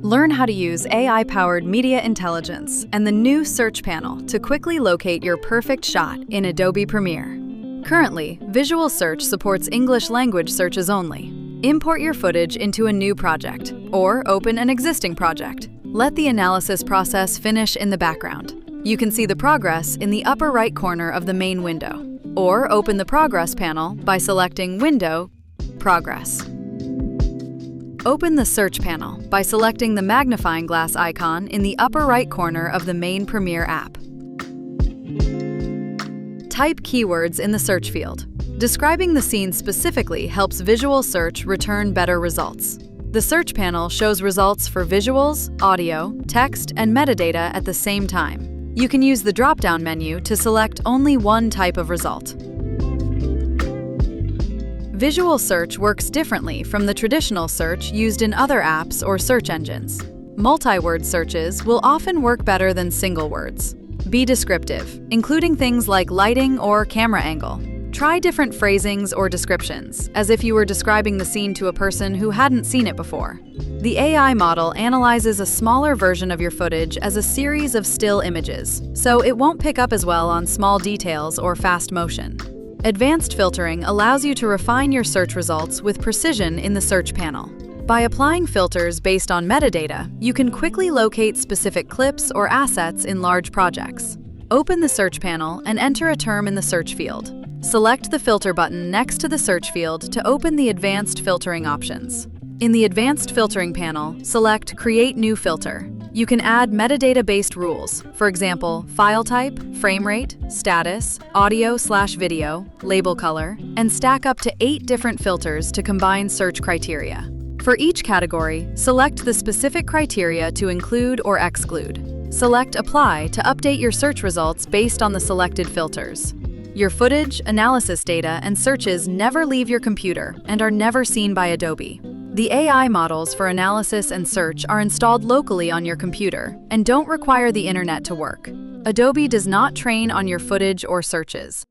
Learn how to use AI-powered media intelligence and the new search panel to quickly locate your perfect shot in Adobe Premiere. Currently, visual search supports English language searches only. Import your footage into a new project or open an existing project. Let the analysis process finish in the background. You can see the progress in the upper right corner of the main window, or open the Progress panel by selecting Window, Progress. Open the Search panel by selecting the magnifying glass icon in the upper right corner of the main Premiere app. Type keywords in the search field. Describing the scene specifically helps visual search return better results. The search panel shows results for visuals, audio, text, and metadata at the same time. You can use the drop-down menu to select only one type of result. Visual search works differently from the traditional search used in other apps or search engines. Multi-word searches will often work better than single words. Be descriptive, including things like lighting or camera angle. Try different phrasings or descriptions, as if you were describing the scene to a person who hadn't seen it before. The AI model analyzes a smaller version of your footage as a series of still images, so it won't pick up as well on small details or fast motion. Advanced filtering allows you to refine your search results with precision in the search panel. By applying filters based on metadata, you can quickly locate specific clips or assets in large projects. Open the search panel and enter a term in the search field. Select the filter button next to the search field to open the advanced filtering options. In the advanced filtering panel, select Create New Filter. You can add metadata-based rules, for example, file type, frame rate, status, audio/video, label color, and stack up to 8 different filters to combine search criteria. For each category, select the specific criteria to include or exclude. Select Apply to update your search results based on the selected filters. Your footage, analysis data, and searches never leave your computer and are never seen by Adobe. The AI models for analysis and search are installed locally on your computer and don't require the internet to work. Adobe does not train on your footage or searches.